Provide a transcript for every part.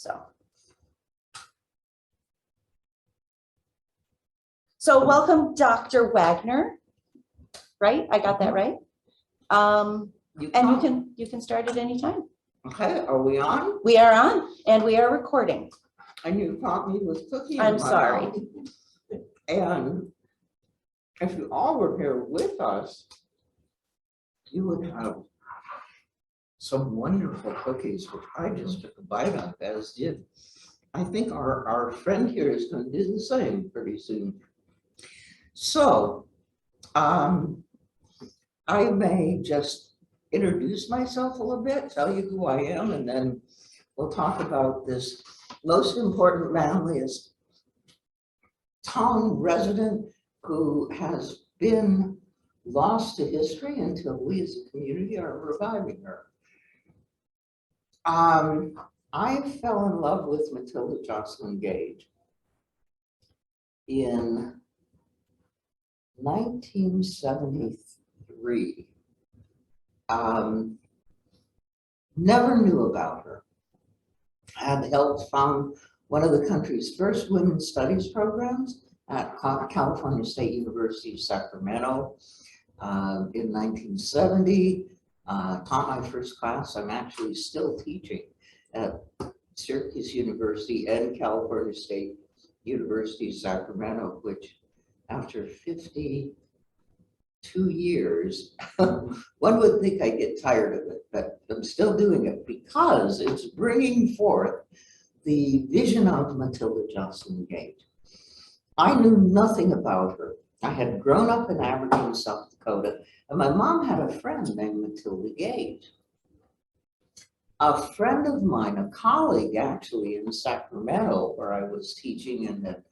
So welcome, Dr. Wagner, right? I got that right? And you can start at any time. Okay, are we on? We are on, and we are recording. And you caught me with cookies. I'm sorry. And if you all were here with us, you would have some wonderful cookies, which I just took a bite of, as did. I think our friend here is going to do the same pretty soon. So, I may just introduce myself a little bit, tell you who I am, and then we'll talk about this most important Manlius town resident who has been lost to history until we as a community are reviving her. I fell in love with Matilda Jocelyn Gage in 1973. Never knew about her. Had helped found one of the country's first women's studies programs at California State University, Sacramento in 1970. Taught my first class. I'm actually still teaching at Syracuse University and California State University, Sacramento, which after 52 years, one would think I get tired of it, but I'm still doing it because it's bringing forth the vision of Matilda Jocelyn Gage. I knew nothing about her. I had grown up in Aberdeen, South Dakota, and my mom had a friend named Matilda Gage. A friend of mine, a colleague actually in Sacramento, where I was teaching and had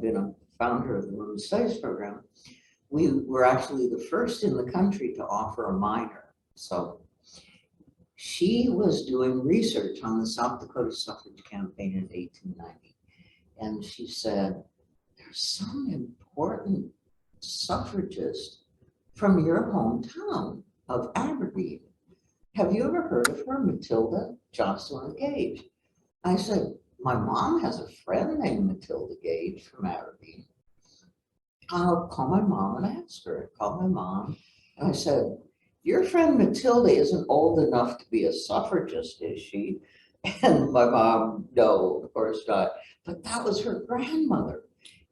been a founder of the Women's Studies program, we were actually the first in the country to offer a minor. So she was doing research on the South Dakota suffrage campaign in 1890. And she said, there's some important suffragist from your hometown of Aberdeen. Have you ever heard of her, Matilda Jocelyn Gage? I said, my mom has a friend named Matilda Gage from Aberdeen. I'll call my mom and ask her. I called my mom and I said, your friend Matilda isn't old enough to be a suffragist, is she? And my mom, no, of course not. But that was her grandmother.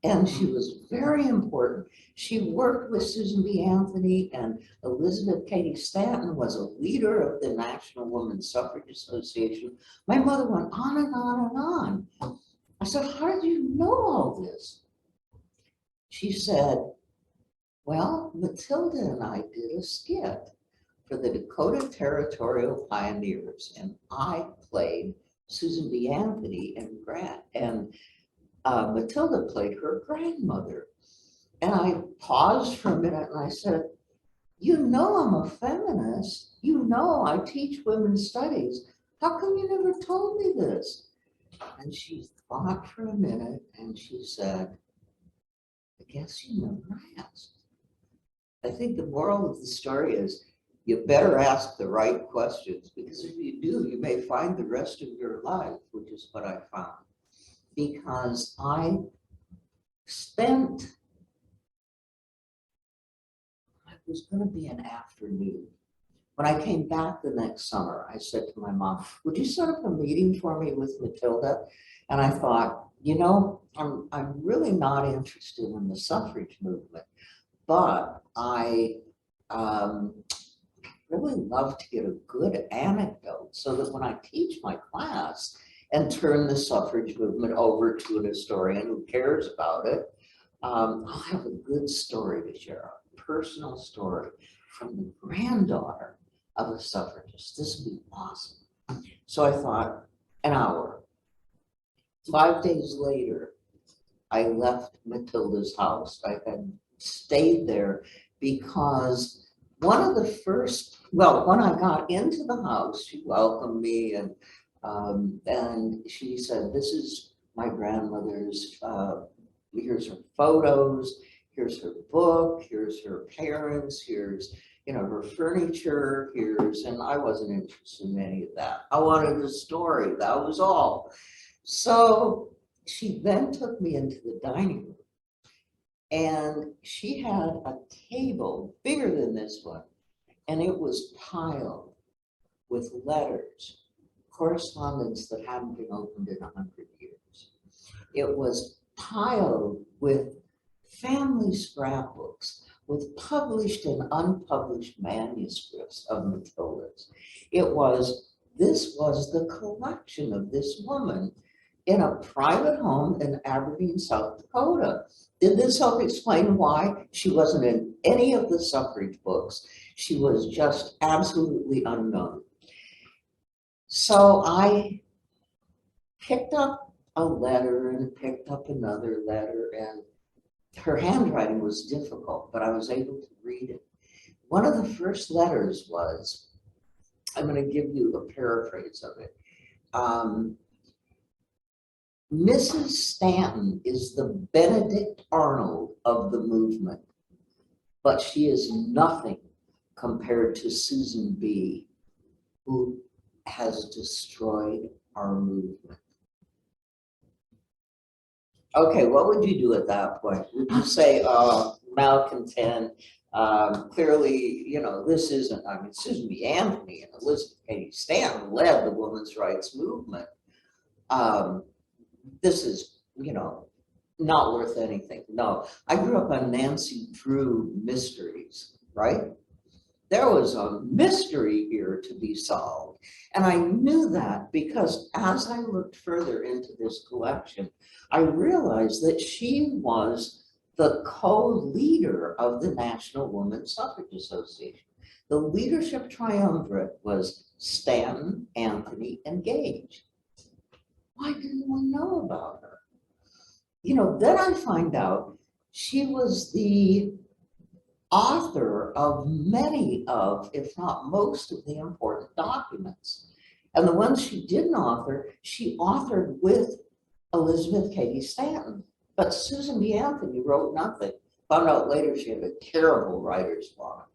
And she was very important. She worked with Susan B. Anthony, and Elizabeth Cady Stanton was a leader of the National Women's Suffrage Association. My mother went on and on and on. I said, how did you know all this? She said, well, Matilda and I did a skit for the Dakota Territorial Pioneers, and I played Susan B. Anthony and Matilda played her grandmother. And I paused for a minute and I said, you know I'm a feminist. You know I teach women's studies. How come you never told me this? And she thought for a minute and she said, I guess you never asked. I think the moral of the story is you better ask the right questions, because if you do, you may find the rest of your life, which is what I found. Because I was going to be an afternoon. When I came back the next summer, I said to my mom, would you set up a meeting for me with Matilda? And I thought, you know, I'm really not interested in the suffrage movement, but I really love to get a good anecdote so that when I teach my class and turn the suffrage movement over to an historian who cares about it, I'll have a good story to share, a personal story from the granddaughter of a suffragist. This would be awesome. So I thought, an hour. 5 days later, I left Matilda's house. I had stayed there because one of the first, well, when I got into the house, she welcomed me and she said, this is my grandmother's, here's her photos, here's her book, here's her parents, here's you know, her furniture appears, and I wasn't interested in any of that. I wanted the story, that was all. So she then took me into the dining room, and she had a table bigger than this one, and it was piled with letters, correspondence that hadn't been opened in 100 years. It was piled with family scrapbooks, with published and unpublished manuscripts of Matilda's. This was the collection of this woman in a private home in Aberdeen, South Dakota. Did this help explain why she wasn't in any of the suffrage books? She was just absolutely unknown. So I picked up a letter and picked up another letter, and her handwriting was difficult, but I was able to read it. One of the first letters was, I'm going to give you a paraphrase of it. Mrs. Stanton is the Benedict Arnold of the movement, but she is nothing compared to Susan B., who has destroyed our movement. Okay, what would you do at that point? Would you say, malcontent, clearly, you know, this isn't, I mean, Susan B. Anthony and Elizabeth Cady Stanton led the women's rights movement. This is, you know, not worth anything. No, I grew up on Nancy Drew mysteries, right? There was a mystery here to be solved. And I knew that because as I looked further into this collection, I realized that she was the co-leader of the National Women's Suffrage Association. The leadership triumvirate was Stanton, Anthony, and Gage. Why didn't we know about her? You know, then I find out she was the author of many of, if not most of, the important documents. And the ones she didn't author, she authored with Elizabeth Cady Stanton. But Susan B. Anthony wrote nothing. Found out later she had a terrible writer's block.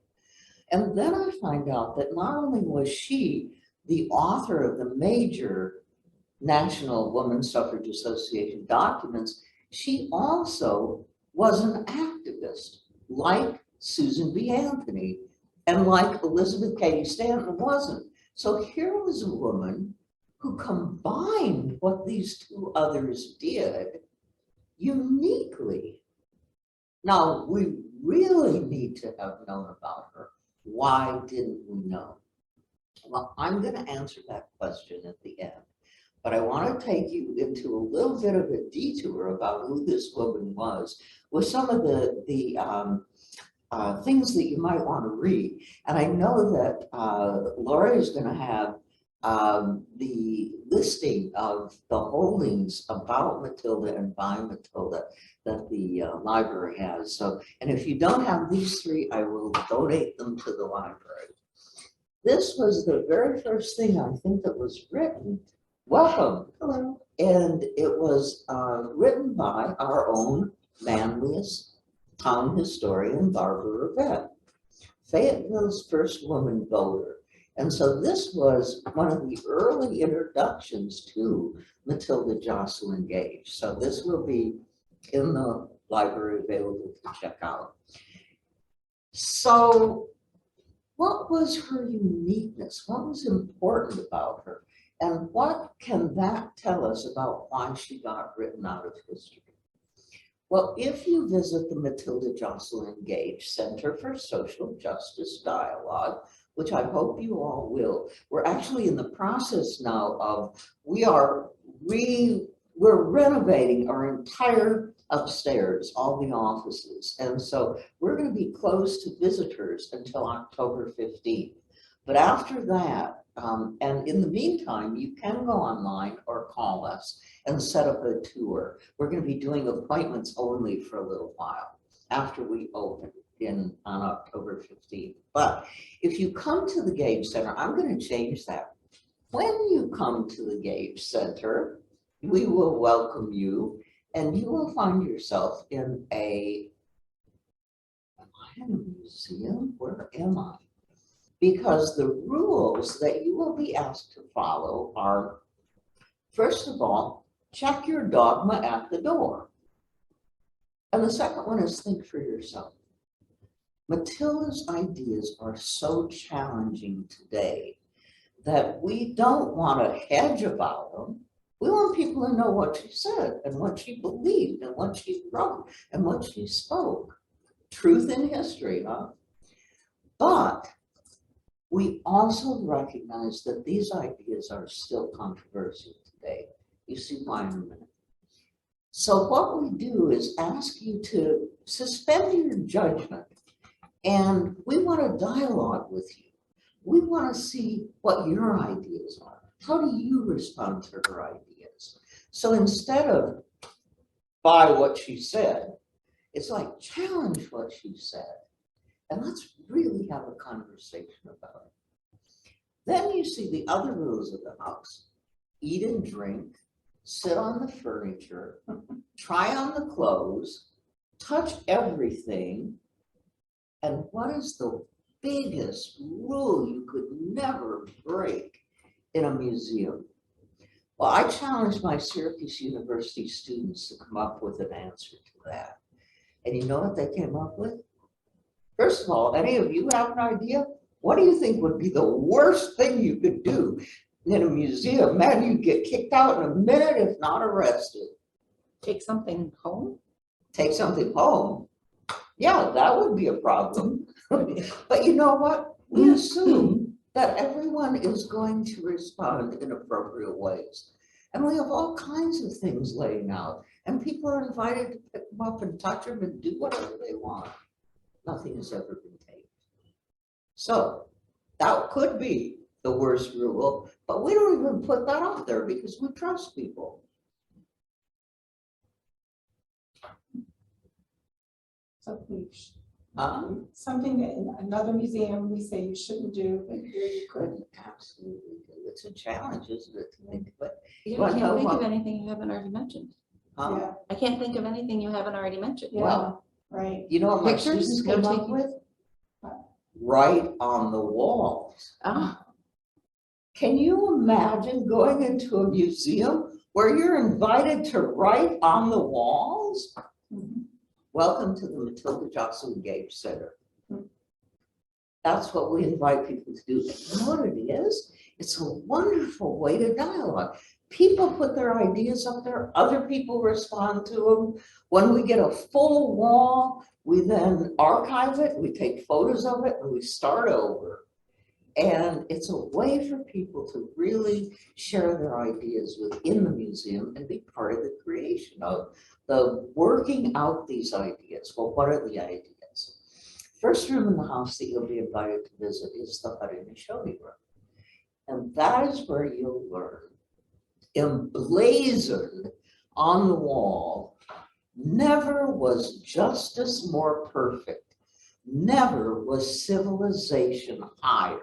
And then I find out that not only was she the author of the major National Women's Suffrage Association documents, she also was an activist, like Susan B. Anthony, and like Elizabeth Cady Stanton wasn't. So here was a woman who combined what these two others did uniquely. Now, we really need to have known about her. Why didn't we know? Well, I'm going to answer that question at the end. But I want to take you into a little bit of a detour about who this woman was with some of the things that you might want to read. And I know that Laura is going to have the listing of the holdings about Matilda and by Matilda that the library has. So, and if you don't have these three, I will donate them to the library. This was the very first thing I think that was written. Welcome. Hello. And it was written by our own Manlius town historian, Barbara Revette, Fayetteville's first woman voter. And so this was one of the early introductions to Matilda Jocelyn Gage. So this will be in the library available to check out. So what was her uniqueness? What was important about her? And what can that tell us about why she got written out of history? Well, if you visit the Matilda Jocelyn Gage Center for Social Justice Dialogue, which I hope you all will, we're actually in the process now of, we're renovating our entire upstairs, all the offices. And so we're going to be closed to visitors until October 15th. But after that, and in the meantime, you can go online or call us and set up a tour. We're going to be doing appointments only for a little while after we open on October 15th. But if you come to the Gage Center, I'm going to change that. When you come to the Gage Center, we will welcome you, and you will find yourself in a museum. Where am I? because the rules that you will be asked to follow are, first of all, check your dogma at the door. And the second one is think for yourself. Matilda's ideas are so challenging today that we don't want to hedge about them. We want people to know what she said and what she believed and what she wrote and what she spoke. Truth in history, huh? But we also recognize that these ideas are still controversial today. You see why in a minute. So what we do is ask you to suspend your judgment, and we want to dialogue with you. We want to see what your ideas are. How do you respond to her ideas? So instead of buy what she said, it's like challenge what she said. And let's really have a conversation about it. Then you see the other rules of the house. Eat and drink, sit on the furniture, try on the clothes, touch everything. And what is the biggest rule you could never break in a museum? Well, I challenged my Syracuse University students to come up with an answer to that. And you know what they came up with? First of all, any of you have an idea? What do you think would be the worst thing you could do in a museum? Man, you'd get kicked out in a minute, if not arrested. Take something home? Take something home? Yeah, that would be a problem. But you know what? We assume that everyone is going to respond in appropriate ways. And we have all kinds of things laying out. And people are invited to pick them up and touch them and do whatever they want. Nothing has ever been taken. So that could be the worst rule, but we don't even put that out there because we trust people. Something that in another museum we say you shouldn't do, but here you could. Absolutely. It's a challenge, isn't it, to think about? I Well, can't no, think of well- anything you haven't already mentioned. Yeah, I can't think of anything you haven't already mentioned. yeah, Well, right. you know what my Pictures? students No came up taking? with? Right on the walls. Ah, Can you imagine going into a museum where you're invited to write on the walls? Mhm. Welcome to the Matilda Jocelyn Gage Center. Mhm. That's what we invite people to do. You know what it is? It's a wonderful way to dialogue. People put their ideas up there, other people respond to them. When we get a full wall, we then archive it, we take photos of it, and we start over. And it's a way for people to really share their ideas within the museum and be part of the creation of the working out these ideas. Well, what are the ideas? First room in the house that you'll be invited to visit is the Haudenosaunee room. And that is where you'll learn, emblazoned on the wall, never was justice more perfect, never was civilization higher.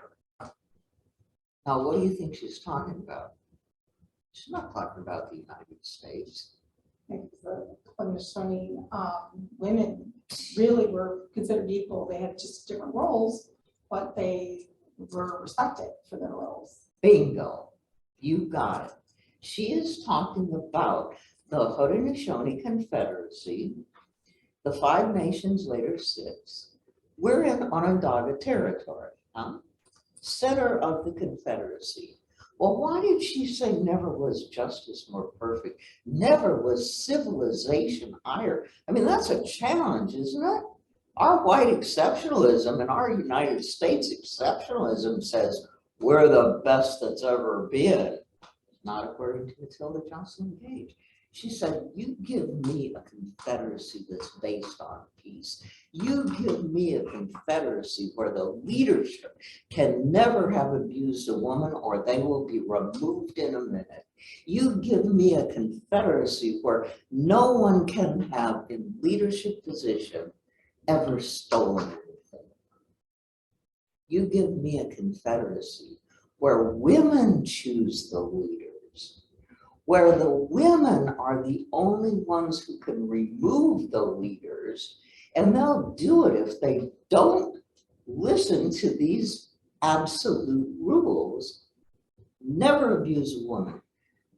Now, what do you think she's talking about? She's not talking about the United States. Like the Haudenosaunee women really were considered equal. They had just different roles, but they were respected for their roles. Bingo, you got it. She is talking about the Haudenosaunee Confederacy, the 5 nations, later 6. We're in Onondaga territory, huh? Center of the Confederacy. Well, why did she say never was justice more perfect? Never was civilization higher? I mean, that's a challenge, isn't it? Our white exceptionalism and our United States exceptionalism says we're the best that's ever been. Not according to Matilda Jocelyn Gage. She said, you give me a confederacy that's based on peace. You give me a confederacy where the leadership can never have abused a woman or they will be removed in a minute. You give me a confederacy where no one can have in leadership position ever stolen anything. You give me a confederacy where women choose the leaders, where the women are the only ones who can remove the leaders, and they'll do it if they don't listen to these absolute rules. Never abuse a woman.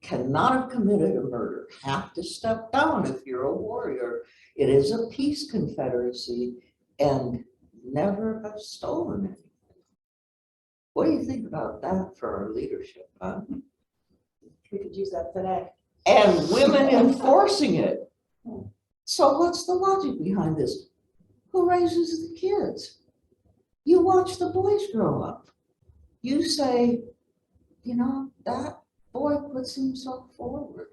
Cannot have committed a murder. Have to step down if you're a warrior. It is a peace confederacy, and never have stolen anything. What do you think about that for our leadership, huh? We could use that today. And women enforcing it. So what's the logic behind this? Who raises the kids? You watch the boys grow up. You say, you know, that boy puts himself forward.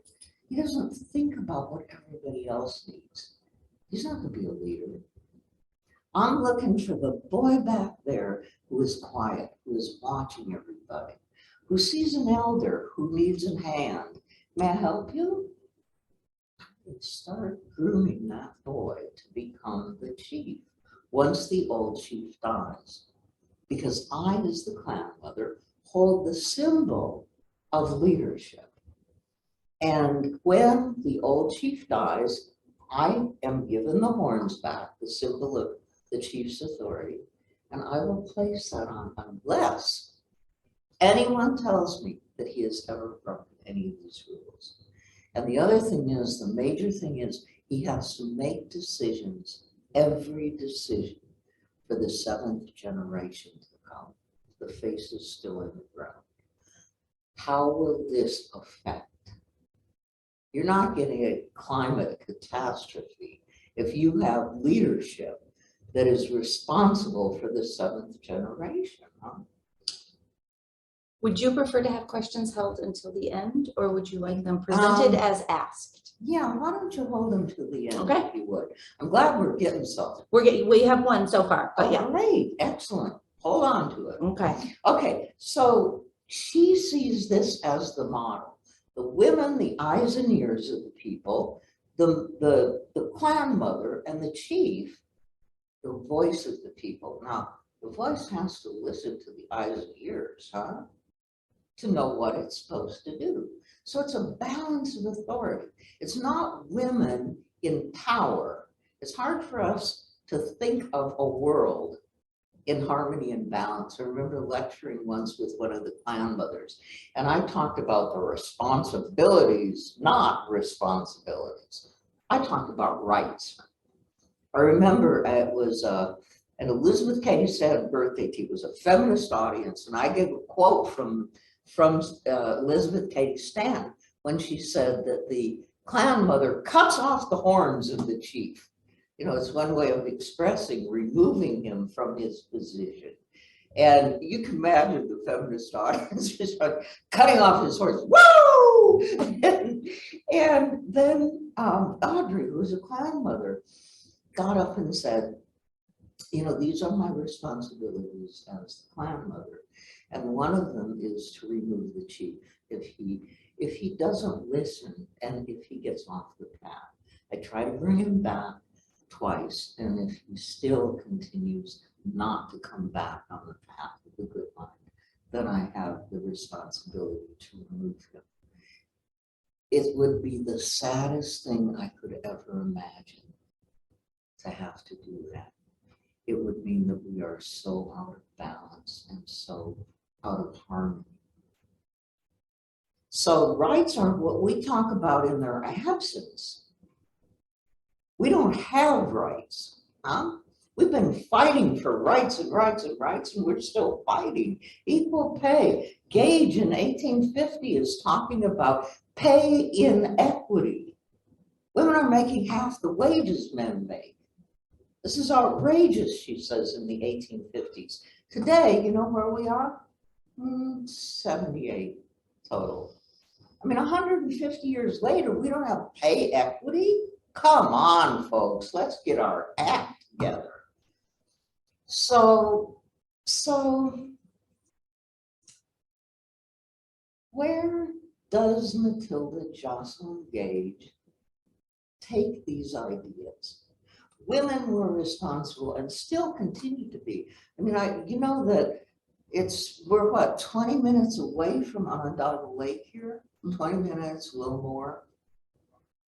He doesn't think about what everybody else needs. He's not going to be a leader. I'm looking for the boy back there who is quiet, who is watching everybody, who sees an elder who needs a hand. May I help you? And start grooming that boy to become the chief once the old chief dies. Because I, as the clan mother, hold the symbol of leadership. And when the old chief dies, I am given the horns back, the symbol of the chief's authority, and I will place that on unless anyone tells me that he has ever broken any of these rules. And the other thing is, the major thing is, he has to make decisions, every decision, for the seventh generation to come. The face is still in the ground. How will this affect? You're not getting a climate catastrophe if you have leadership that is responsible for the seventh generation, huh? Would you prefer to have questions held until the end, or would you like them presented as asked? Yeah, why don't you hold them to the end, Okay. if you would? I'm glad we're getting something. We have one so far, but yeah. Great, excellent. Hold on to it. Okay. Okay, so she sees this as the model. The women, the eyes and ears of the people, the clan mother and the chief, the voice of the people. Now, the voice has to listen to the eyes and ears, huh? To know what it's supposed to do. So it's a balance of authority. It's not women in power. It's hard for us to think of a world in harmony and balance. I remember lecturing once with one of the clan mothers, and I talked about the responsibilities, not responsibilities. I talked about rights. I remember it was an Elizabeth Cady Stanton birthday tea. It was a feminist audience, and I gave a quote from Elizabeth Cady Stanton when she said that the clan mother cuts off the horns of the chief. You know, it's one way of expressing removing him from his position. And you can imagine the feminist audience just cutting off his horns. Woo! And then Audrey, who was a clan mother, got up and said, you know, these are my responsibilities as the clan mother. And one of them is to remove the chief if he doesn't listen and if he gets off the path. I try to bring him back twice, and if he still continues not to come back on the path of the good life, then I have the responsibility to remove him. It would be the saddest thing I could ever imagine to have to do that. It would mean that we are so out of balance and so out of harmony. So rights are what we talk about in their absence. We don't have rights, huh? We've been fighting for rights and rights and rights, and we're still fighting. Equal pay. Gage in 1850 is talking about pay inequity. Women are making half the wages men make. This is outrageous, she says in the 1850s. Today, you know where we are? 78 total. I mean, 150 years later, we don't have pay equity? Come on, folks, let's get our act together. So where does Matilda Jocelyn Gage take these ideas? Women were responsible and still continue to be. I mean, you know that we're what, 20 minutes away from Onondaga Lake here? 20 minutes, a little more.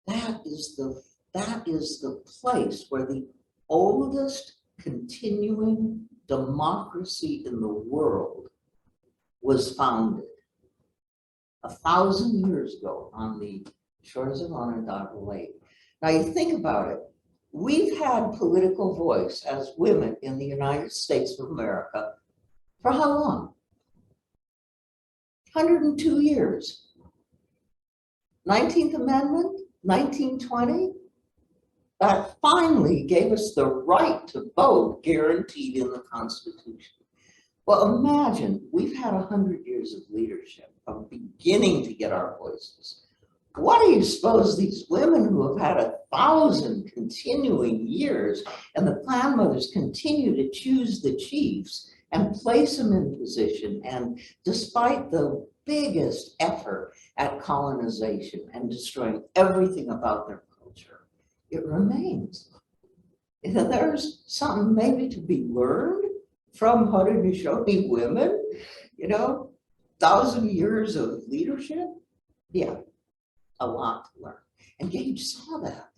That is the place where the oldest continuing democracy in the world was founded 1,000 years ago on the shores of Onondaga Lake. Now you think about it, we've had political voice as women in the United States of America for how long? 102 years. 19th Amendment, 1920, that finally gave us the right to vote guaranteed in the Constitution. Well, imagine we've had 100 years of leadership of beginning to get our voices. What do you suppose these women who have had 1,000 continuing years, and the clan mothers continue to choose the chiefs and place them in position, and despite the biggest effort at colonization and destroying everything about their culture, it remains. And there's something maybe to be learned from Haudenosaunee women, 1,000 years of leadership. Yeah, a lot to learn. And Gage saw that.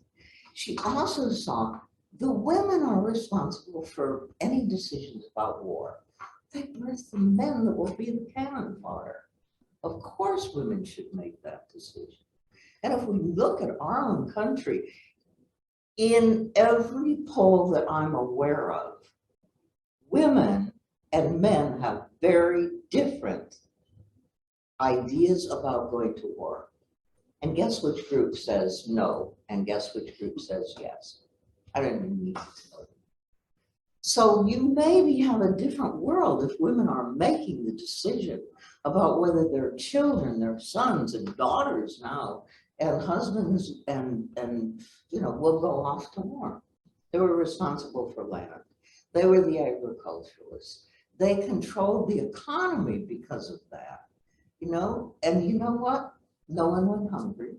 She also saw the women are responsible for any decisions about war. They birth the men that will be the cannon fodder. Of course, women should make that decision. And if we look at our own country, in every poll that I'm aware of, women and men have very different ideas about going to war. And guess which group says no, and guess which group says yes. I don't even need to tell you. So you maybe have a different world if women are making the decision about whether their children, their sons and daughters now, and husbands and will go off to war. They were responsible for land. They were the agriculturalists. They controlled the economy because of that, and you know what? No one went hungry.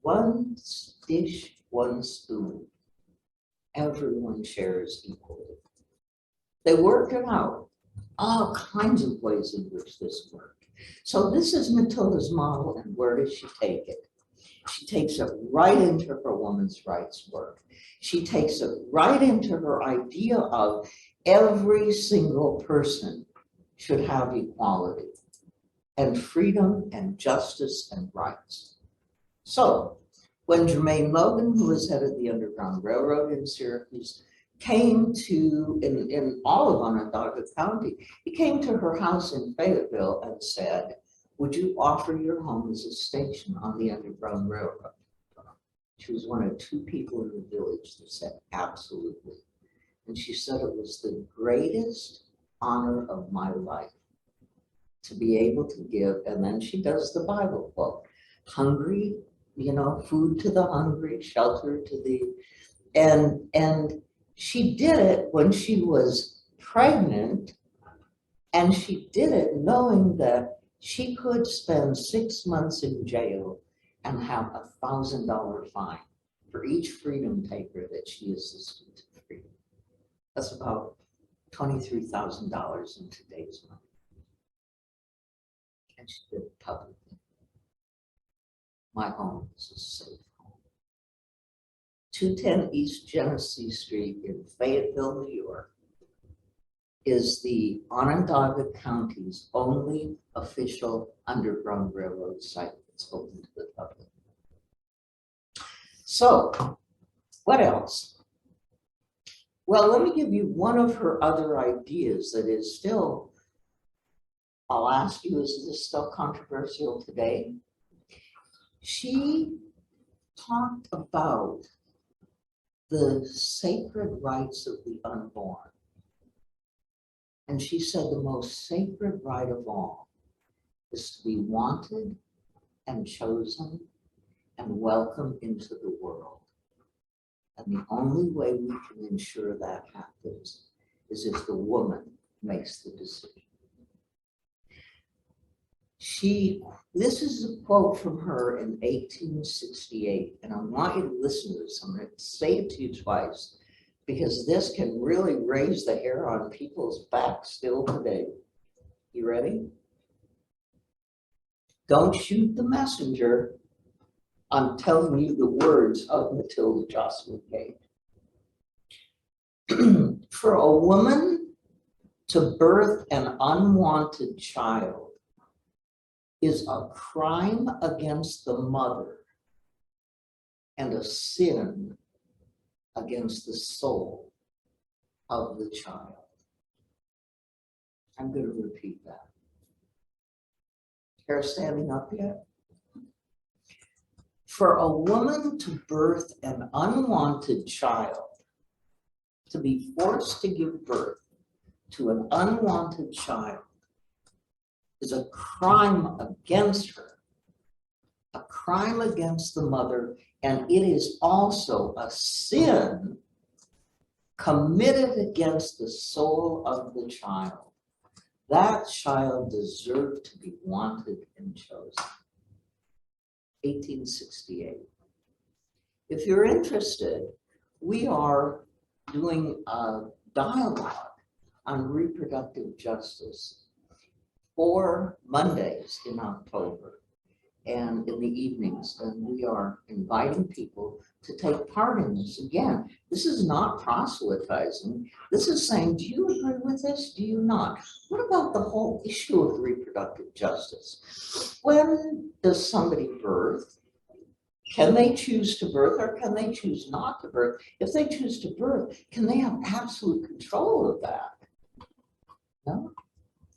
One dish, one spoon. Everyone shares equally. They worked it out, all kinds of ways in which this worked. So this is Matilda's model, and where does she take it? She takes it right into her women's rights work. She takes it right into her idea of every single person should have equality and freedom and justice and rights. So when Jermaine Logan, who was head of the Underground Railroad in Syracuse, came to, in all of Onondaga County, he came to her house in Fayetteville and said, would you offer your home as a station on the Underground Railroad? She was one of 2 people in the village that said absolutely. And she said it was the greatest honor of my life to be able to give. And then she does the Bible quote, hungry, food to the hungry, shelter to the, and she did it when she was pregnant, and she did it knowing that she could spend 6 months in jail and have a $1,000 fine for each freedom taker that she assisted to free. That's about $23,000 in today's money. And she did it publicly. My home is a safe home. 210 East Genesee Street in Fayetteville, New York, is the Onondaga County's only official Underground Railroad site that's open to the public. So, what else? Well, let me give you one of her other ideas that is still, I'll ask you, is this still controversial today? She talked about the sacred rights of the unborn. And she said the most sacred right of all is to be wanted and chosen and welcome into the world. And the only way we can ensure that happens is if the woman makes the decision. This is a quote from her in 1868, and I want you to listen to this. I'm going to say it to you twice, because this can really raise the hair on people's backs still today. You ready? Don't shoot the messenger. I'm telling you the words of Matilda Jocelyn Gage. For a woman to birth an unwanted child is a crime against the mother and a sin against the soul of the child. I'm going to repeat that. Hair standing up yet? For a woman to birth an unwanted child, to be forced to give birth to an unwanted child, is a crime against her, a crime against the mother, and it is also a sin committed against the soul of the child. That child deserved to be wanted and chosen. 1868. If you're interested, we are doing a dialogue on reproductive justice 4 Mondays in October and in the evenings, and we are inviting people to take part in this. Again, this is not proselytizing. This is saying, do you agree with this? Do you not? What about the whole issue of reproductive justice? When does somebody birth? Can they choose to birth or can they choose not to birth? If they choose to birth, can they have absolute control of that? No?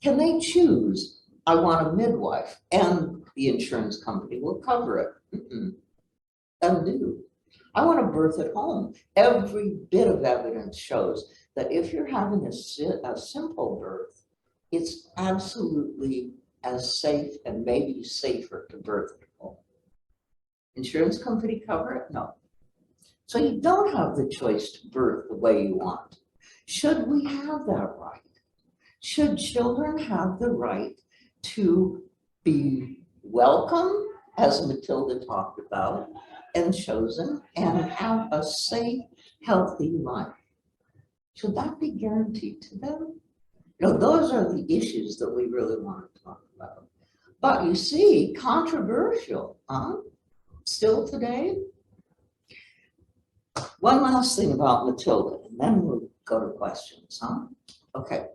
Can they choose, I want a midwife and the insurance company will cover it? Undo. I want to birth at home. Every bit of evidence shows that if you're having a simple birth, it's absolutely as safe and maybe safer to birth at home. Insurance company cover it? No. So you don't have the choice to birth the way you want. Should we have that right? Should children have the right to be welcome, as Matilda talked about, and chosen, and have a safe, healthy life? Should that be guaranteed to them? You know, those are the issues that we really want to talk about. But you see, controversial, huh? Still today. One last thing about Matilda, and then we'll go to questions, huh? Okay.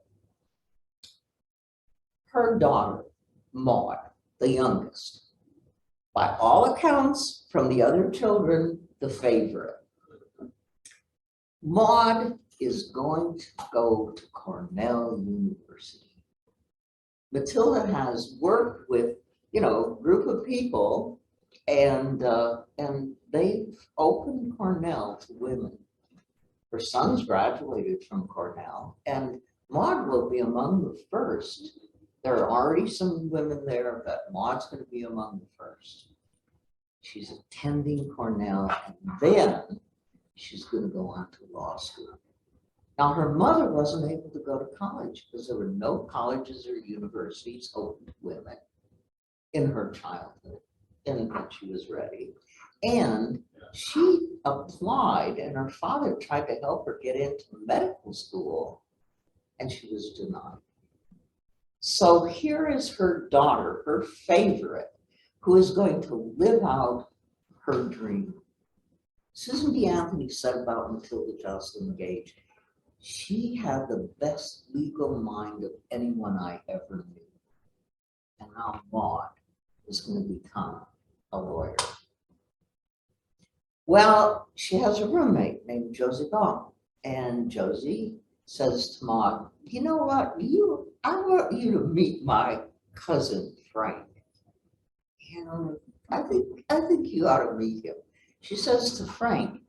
Her daughter, Maud, the youngest, by all accounts from the other children, the favorite. Maud is going to go to Cornell University. Matilda has worked with, you know, a group of people, and they've opened Cornell to women. Her son's graduated from Cornell, and Maud will be among the first. There are already some women there, but Maud's going to be among the first. She's attending Cornell, and then she's going to go on to law school. Now, her mother wasn't able to go to college because there were no colleges or universities open to women in her childhood, and when she was ready. And she applied, and her father tried to help her get into medical school, and she was denied. So here is her daughter, her favorite, who is going to live out her dream. Susan B. Anthony said about Matilda Jocelyn Gage, she had the best legal mind of anyone I ever knew. And now Maud is going to become a lawyer. Well, she has a roommate named Josie Gong, and Josie says to Maud, you know what, I want you to meet my cousin Frank. You know, I think you ought to meet him. She says to Frank,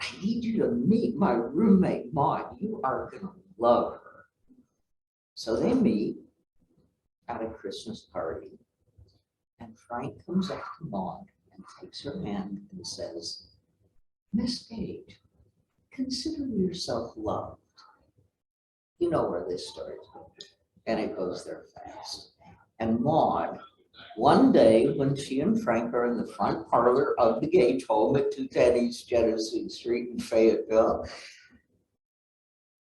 I need you to meet my roommate Maud. You are going to love her. So they meet at a Christmas party, and Frank comes up to Maud and takes her hand and says, Miss Gage, consider yourself loved. You know where this story is going, and it goes there fast. And Maud, one day when she and Frank are in the front parlor of the Gage home at 210 East Genesee Street in Fayetteville,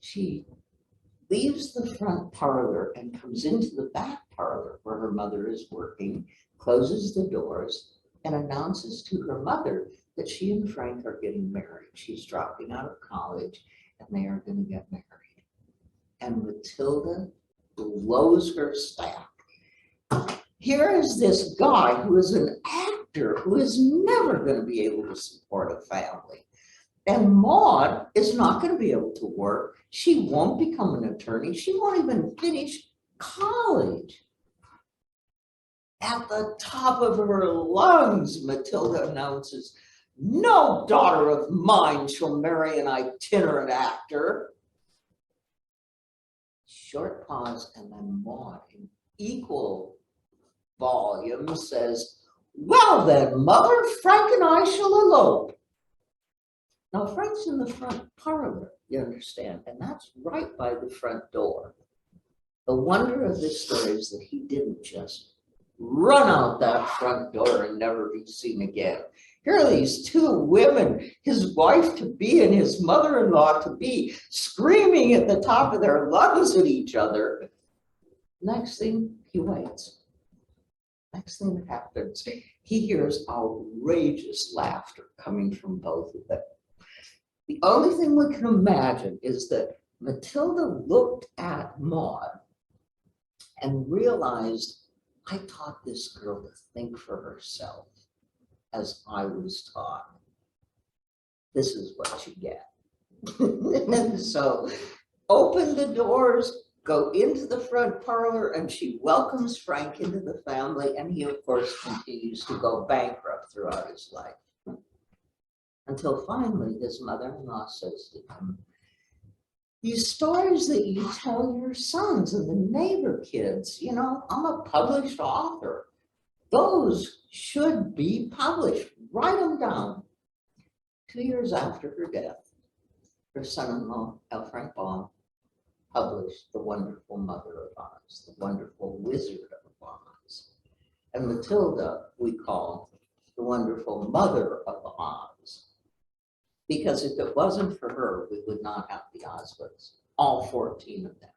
she leaves the front parlor and comes into the back parlor where her mother is working, closes the doors, and announces to her mother that she and Frank are getting married. She's dropping out of college, and they are going to get married. and Matilda blows her staff. Here is this guy who is an actor who is never going to be able to support a family. And Maud is not going to be able to work. She won't become an attorney. She won't even finish college. At the top of her lungs, Matilda announces, "No daughter of mine shall marry an itinerant actor." Short pause, and then Maud, in equal volume, says, "Well then, mother, Frank and I shall elope." Now, Frank's in the front parlor, you understand, and that's right by the front door. The wonder of this story is that he didn't just run out that front door and never be seen again. Here are these two women, his wife-to-be and his mother-in-law-to-be, screaming at the top of their lungs at each other. Next thing, he waits. Next thing that happens, he hears outrageous laughter coming from both of them. The only thing we can imagine is that Matilda looked at Maud and realized, I taught this girl to think for herself as I was taught. This is what you get. And so open the doors, go into the front parlor, and she welcomes Frank into the family, and he, of course, continues to go bankrupt throughout his life. Until finally, his mother-in-law says to him, "These stories that you tell your sons and the neighbor kids, you know, I'm a published author. Those should be published. Write them down." 2 years after her death, her son-in-law, L. Frank Baum, published The Wonderful Mother of Oz, The Wonderful Wizard of Oz. And Matilda, we call The Wonderful Mother of Oz. Because if it wasn't for her, we would not have the Oswoods, all 14 of them.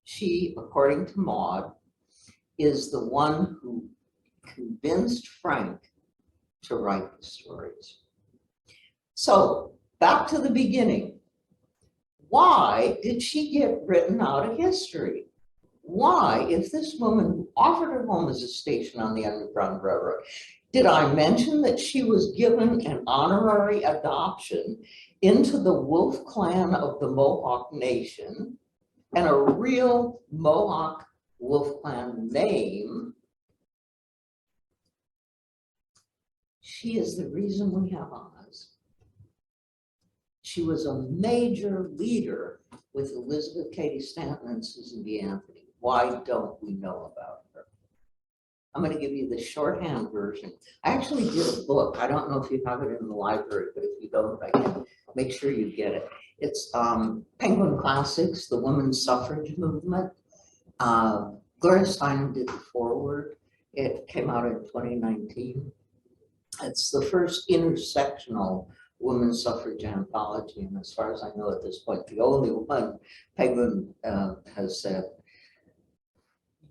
She, according to Maud, is the one who convinced Frank to write the stories. So, back to the beginning. Why did she get written out of history? Why, if this woman who offered her home as a station on the Underground Railroad, did I mention that she was given an honorary adoption into the Wolf Clan of the Mohawk Nation and a real Mohawk Wolf Clan name? She is the reason we have Oz. She was a major leader with Elizabeth Cady Stanton and Susan B. Anthony. Why don't we know about her? I'm going to give you the shorthand version. I actually did a book. I don't know if you have it in the library, but if you don't, I can make sure you get it. It's Penguin Classics, the Women's Suffrage Movement. Gloria Steinem did the foreword. It came out in 2019. It's the first intersectional women's suffrage anthology, and as far as I know at this point, the only one Penguin has said.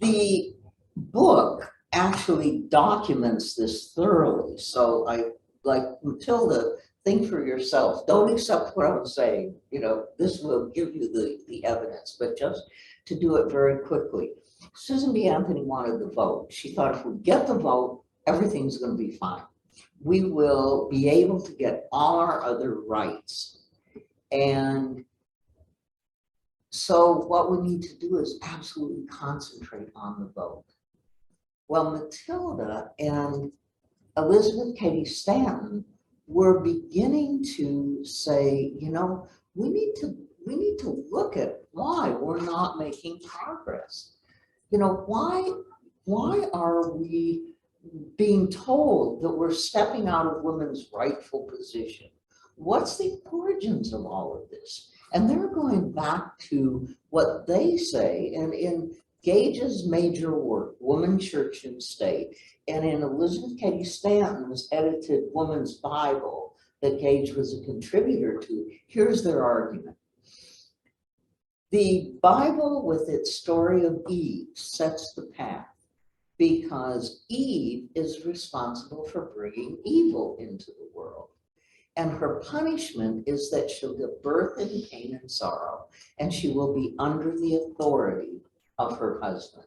The book actually documents this thoroughly, so I, like Matilda, think for yourself. Don't accept what I'm saying. You know, this will give you the evidence, but just to do it very quickly. Susan B. Anthony wanted the vote. She thought if we get the vote, everything's going to be fine. We will be able to get all our other rights. And so what we need to do is absolutely concentrate on the vote. Well, Matilda and Elizabeth Cady Stanton were beginning to say, you know, we need to look at why we're not making progress. You know, why are we being told that we're stepping out of women's rightful position? What's the origins of all of this? And they're going back to what they say, and in Gage's major work, Woman, Church, and State, and in Elizabeth Cady Stanton's edited Woman's Bible that Gage was a contributor to, here's their argument. The Bible, with its story of Eve, sets the path, because Eve is responsible for bringing evil into the world. And her punishment is that she'll give birth in pain and sorrow, and she will be under the authority of her husband.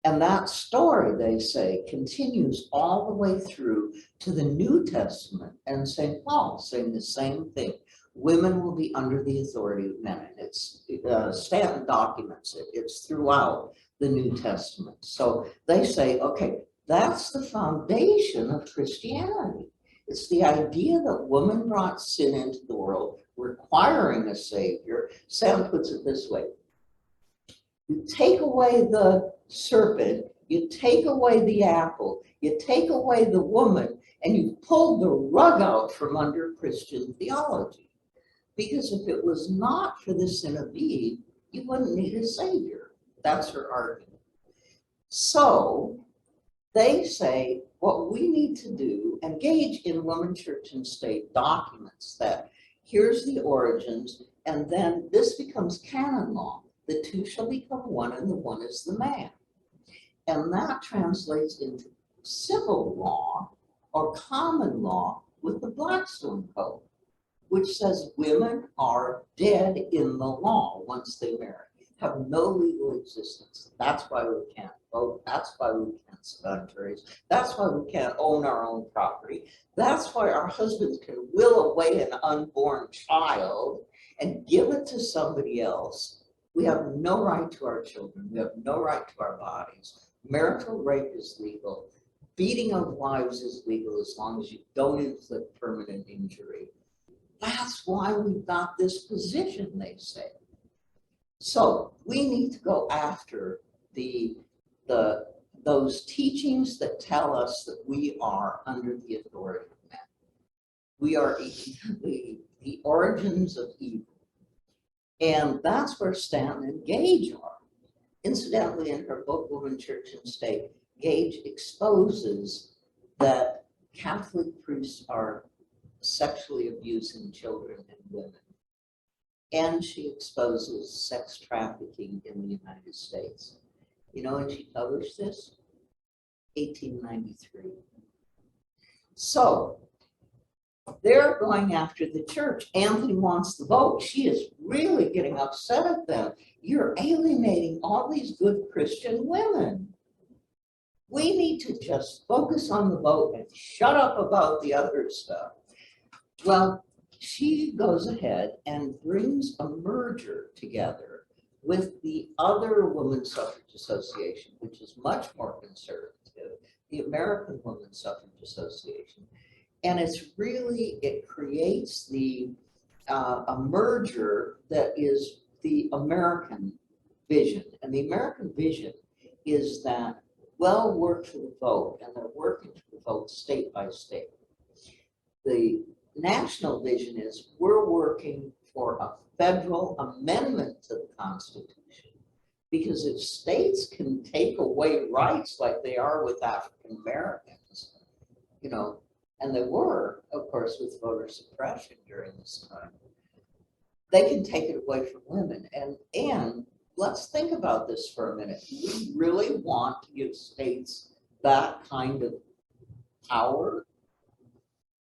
And that story, they say, continues all the way through to the New Testament, and St. Paul saying the same thing. Women will be under the authority of men. And Stanton documents it. It's throughout the New Testament. So they say, okay, that's the foundation of Christianity. It's the idea that woman brought sin into the world, requiring a savior. Sam puts it this way: you take away the serpent, you take away the apple, you take away the woman, and you pull the rug out from under Christian theology. Because if it was not for the sin of Eve, you wouldn't need a savior. That's her argument. So they say what we need to do, and Gage in Woman, Church, and State documents that here's the origins, and then this becomes canon law. The two shall become one, and the one is the man. And that translates into civil law or common law with the Blackstone Code, which says women are dead in the law once they marry, have no legal existence. That's why we can't vote. That's why we can't set juries. That's why we can't own our own property. That's why our husbands can will away an unborn child and give it to somebody else. We have no right to our children. We have no right to our bodies. Marital rape is legal. Beating of wives is legal as long as you don't inflict permanent injury. That's why we've got this position, they say. So we need to go after those teachings that tell us that we are under the authority of men. We are the origins of evil. And that's where Stanton and Gage are. Incidentally, in her book, Woman, Church, and State, Gage exposes that Catholic priests are sexually abusing children and women. And she exposes sex trafficking in the United States. You know when she published this? 1893. So they're going after the church. Anthony wants the vote. She is really getting upset at them. You're alienating all these good Christian women. We need to just focus on the vote and shut up about the other stuff. Well, she goes ahead and brings a merger together with the other Women's Suffrage Association, which is much more conservative, the American Women's Suffrage Association. And it creates a merger that is the American vision. And the American vision is that, well, work for the vote, and they're working for the vote state by state. The national vision is we're working for a federal amendment to the Constitution. Because if states can take away rights like they are with African Americans, you know, and they were, of course, with voter suppression during this time, they can take it away from women. And let's think about this for a minute. Do we really want to give states that kind of power?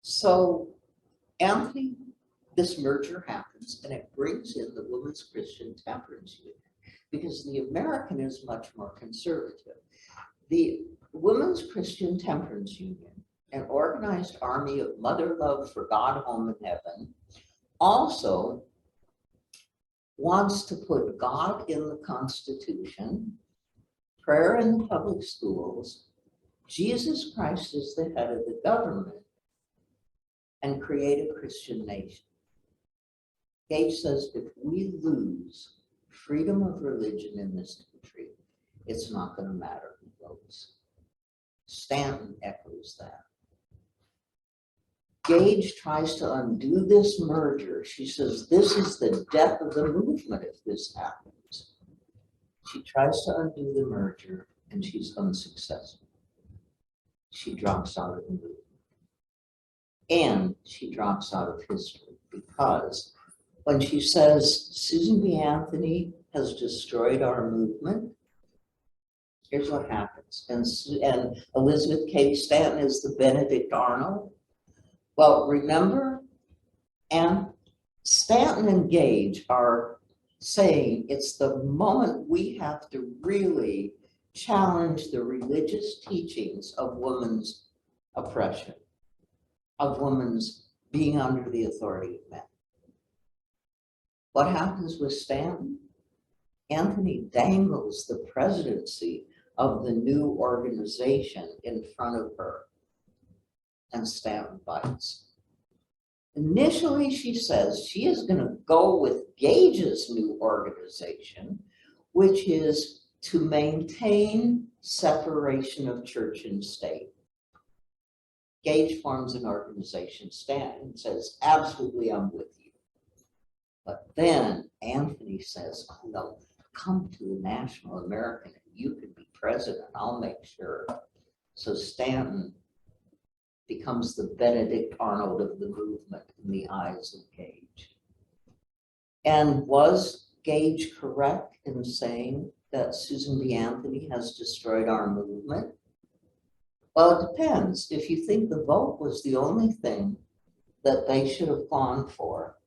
So Anthony, this merger happens, and it brings in the Women's Christian Temperance Union, because the American is much more conservative. The Women's Christian Temperance Union, an organized army of mother love for God, home, and heaven, also wants to put God in the Constitution, prayer in the public schools, Jesus Christ is the head of the government, and create a Christian nation. Gage says if we lose freedom of religion in this country, it's not going to matter who votes. Stanton echoes that. Gage tries to undo this merger. She says this is the death of the movement if this happens. She tries to undo the merger, and she's unsuccessful. She drops out of the movement. And she drops out of history, because when she says Susan B. Anthony has destroyed our movement, here's what happens. And Elizabeth Cady Stanton is the Benedict Arnold. Well, remember, and Stanton and Gage are saying it's the moment we have to really challenge the religious teachings of women's oppression, of women's being under the authority of men. What happens with Stanton? Anthony dangles the presidency of the new organization in front of her, and Stanton bites. Initially, she says she is going to go with Gage's new organization, which is to maintain separation of church and state. Gage forms an organization. Stanton says, absolutely, I'm with you. But then Anthony says, oh, no, come to the National American and you can be president. I'll make sure. So Stanton becomes the Benedict Arnold of the movement in the eyes of Gage. And was Gage correct in saying that Susan B. Anthony has destroyed our movement? Well, it depends. If you think the vote was the only thing that they should have gone for,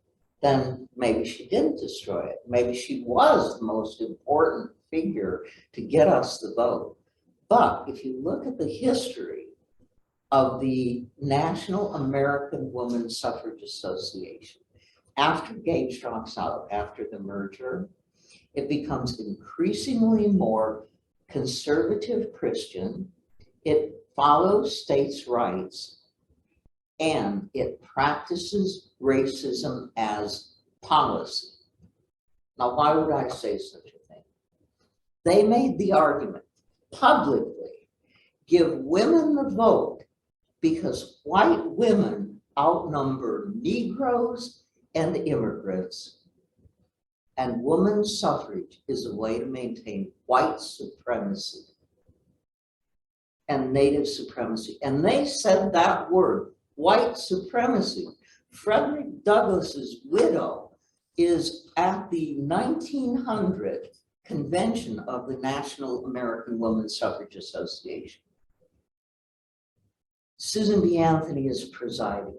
then maybe she didn't destroy it. Maybe she was the most important figure to get us the vote. But if you look at the history of the National American Woman Suffrage Association, after Gage drops out, after the merger, it becomes increasingly more conservative Christian. It follows states' rights, and it practices racism as policy. Now, why would I say such a thing? They made the argument publicly, give women the vote because white women outnumber Negroes and immigrants, and women's suffrage is a way to maintain white supremacy and native supremacy. And they said that word, white supremacy. Frederick Douglass's widow is at the 1900 convention of the National American Woman Suffrage Association. Susan B. Anthony is presiding.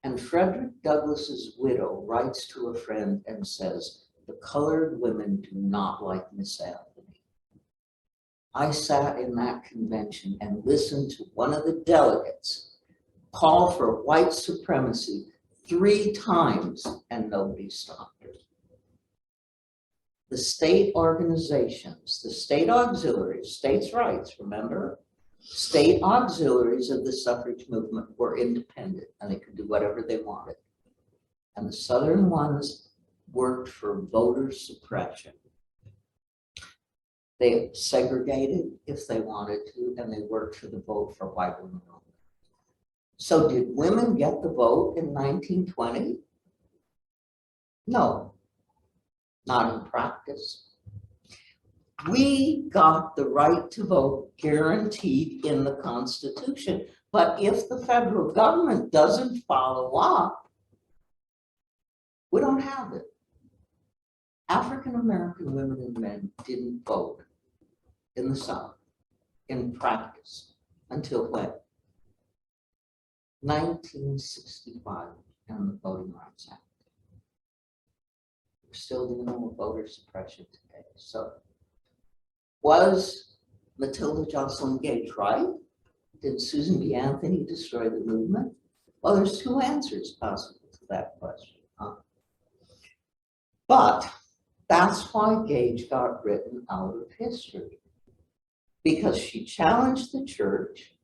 And Frederick Douglass's widow writes to a friend and says, the colored women do not like Miss Anthony. I sat in that convention and listened to one of the delegates call for white supremacy 3 times and nobody stopped her. The state organizations, the state auxiliaries, states' rights, remember? State auxiliaries of the suffrage movement were independent and they could do whatever they wanted. And the Southern ones worked for voter suppression. They segregated if they wanted to, and they worked for the vote for white women only. So did women get the vote in 1920? No, not in practice. We got the right to vote guaranteed in the Constitution, but if the federal government doesn't follow up, we don't have it. African American women and men didn't vote in the South in practice until when? 1965 and the Voting Rights Act. We're still dealing with voter suppression today. So was Matilda Jocelyn Gage right? Did Susan B. Anthony destroy the movement? Well, there's 2 answers possible to that question. But that's why Gage got written out of history, because she challenged the church,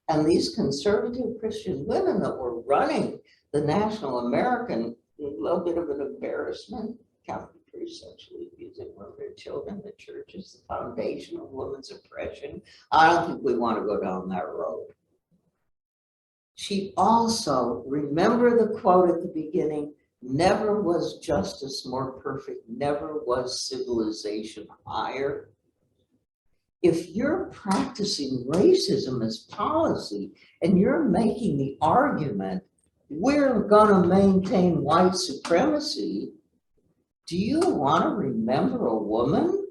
and these conservative Christian women that were running the National American, a little bit of an embarrassment. Catholic priests sexually abusing their children. The church is the foundation of women's oppression. I don't think we want to go down that road. She also, remember the quote at the beginning, never was justice more perfect, never was civilization higher. If you're practicing racism as policy and you're making the argument, we're gonna maintain white supremacy, do you want to remember a woman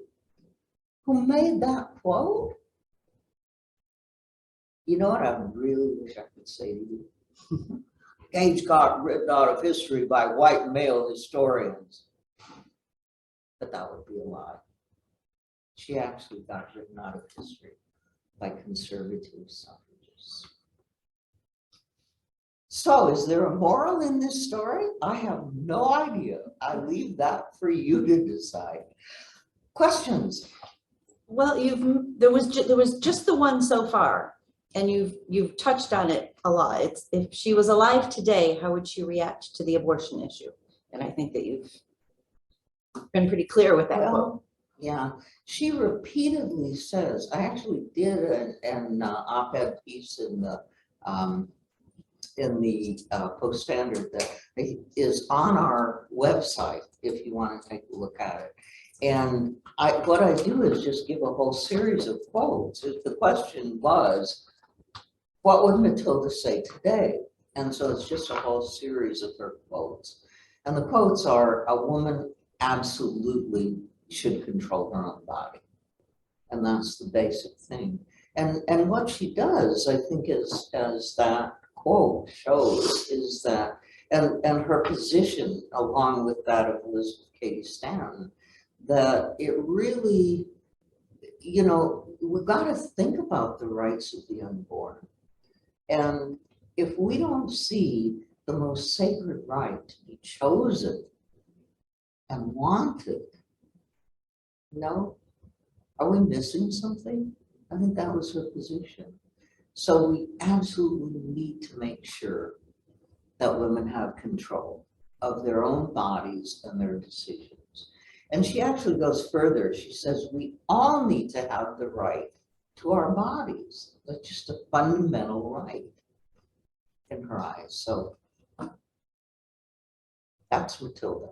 who made that quote? You know what I really wish I could say to you? Gage got written out of history by white male historians. But that would be a lie. She actually got written out of history by conservative suffragists. So is there a moral in this story? I have no idea. I leave that for you to decide. Questions? Well, there was just the one so far, and you've touched on it a lot. It's if she was alive today, how would she react to the abortion issue? And I think that you've been pretty clear with that quote. Well, yeah, she repeatedly says, I actually did an op-ed piece in the Post Standard that is on our website if you want to take a look at it. And what I do is just give a whole series of quotes. If the question was, what would Matilda say today? And so it's just a whole series of her quotes. And the quotes are, a woman absolutely should control her own body. And that's the basic thing. And what she does, I think, is, as that quote shows, is that, and her position along with that of Elizabeth Cady Stanton, that it really, you know, we've got to think about the rights of the unborn. And if we don't see the most sacred right to be chosen and wanted, you know, are we missing something? I think that was her position. So we absolutely need to make sure that women have control of their own bodies and their decisions. And she actually goes further. She says we all need to have the right to our bodies. That's just a fundamental right in her eyes. So that's Matilda.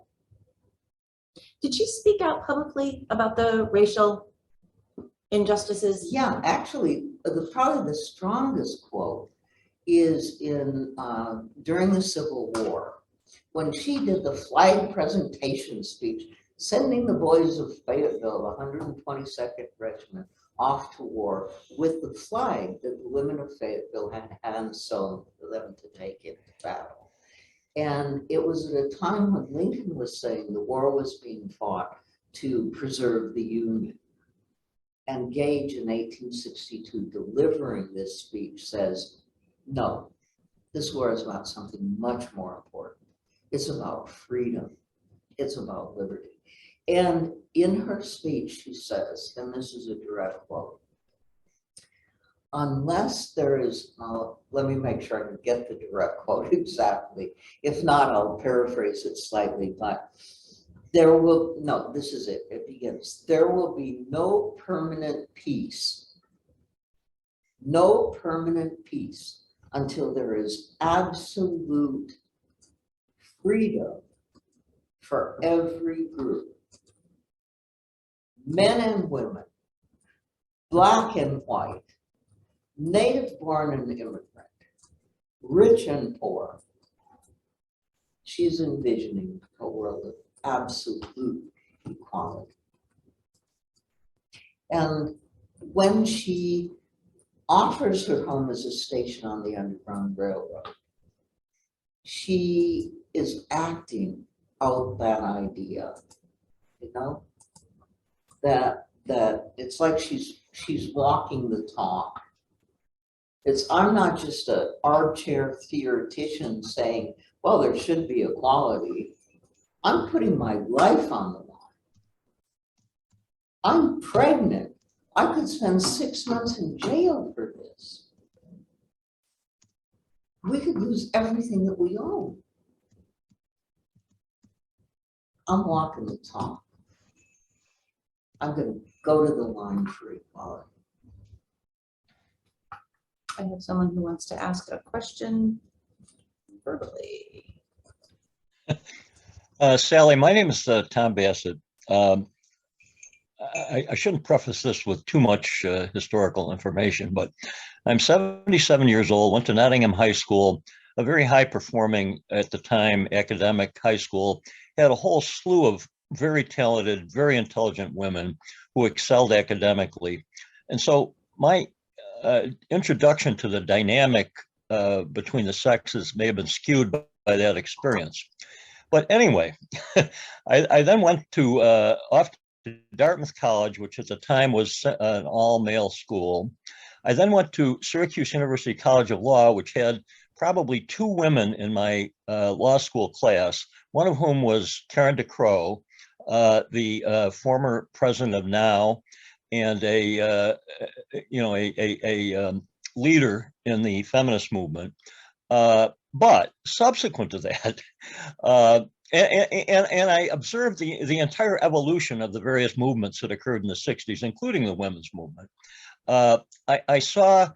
Did she speak out publicly about the racial injustices? Yeah, actually, probably the strongest quote is in during the Civil War, when she did the flag presentation speech, sending the boys of Fayetteville, 122nd Regiment, off to war with the flag that the women of Fayetteville had hand sewn for them to take into battle. And it was at a time when Lincoln was saying the war was being fought to preserve the Union. And Gage in 1862, delivering this speech, says, no, this war is about something much more important. It's about freedom. It's about liberty. And in her speech, she says, and this is a direct quote, unless there is, let me make sure I can get the direct quote exactly. If not, I'll paraphrase it slightly, but there will, no, this is it, it begins. There will be no permanent peace until there is absolute freedom for every group, men and women, black and white, native born and immigrant, rich and poor. She's envisioning a world of absolute equality. And when she offers her home as a station on the Underground Railroad, she is acting out that idea, you know, that it's like she's walking the talk. I'm not just an armchair theoretician saying, well, there should be equality. I'm putting my life on the line. I'm pregnant. I could spend 6 months in jail for this. We could lose everything that we own. I'm walking the talk. I'm going to go to the line for equality. I have someone who wants to ask a question verbally. Sally, my name is Tom Bassett. I shouldn't preface this with too much historical information, but I'm 77 years old, went to Nottingham High School, a very high performing at the time academic high school, had a whole slew of very talented, very intelligent women who excelled academically. And so my introduction to the dynamic between the sexes may have been skewed by that experience. But anyway, I then went to off to Dartmouth College, which at the time was an all-male school. I then went to Syracuse University College of Law, which had probably 2 women in my law school class, one of whom was Karen DeCrow, the former president of NOW, and a leader in the feminist movement. But subsequent to that, and I observed the entire evolution of the various movements that occurred in the 60s, including the women's movement. I saw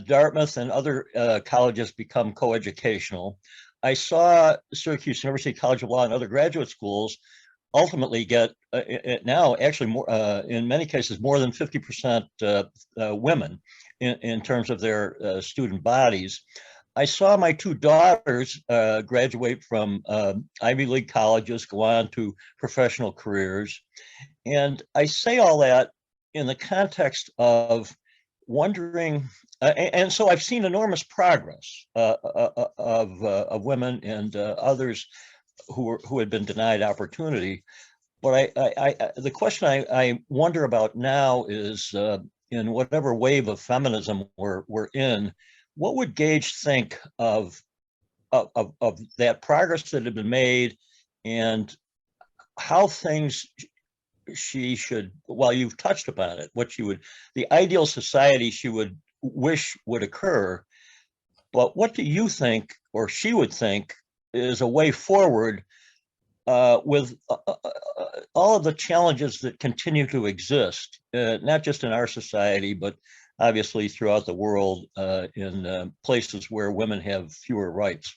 Dartmouth and other colleges become coeducational. I saw Syracuse University College of Law and other graduate schools ultimately get now actually more, in many cases, more than 50% women in terms of their student bodies. I saw my 2 daughters graduate from Ivy League colleges, go on to professional careers. And I say all that in the context of wondering, and so I've seen enormous progress of women and others who had been denied opportunity. But the question I wonder about now is, in whatever wave of feminism we're in, what would Gage think of that progress that had been made, and how things she should, well, you've touched upon it, what she would, the ideal society she would wish would occur, but what do you think, or she would think, is a way forward with all of the challenges that continue to exist, not just in our society, but obviously throughout the world, in places where women have fewer rights?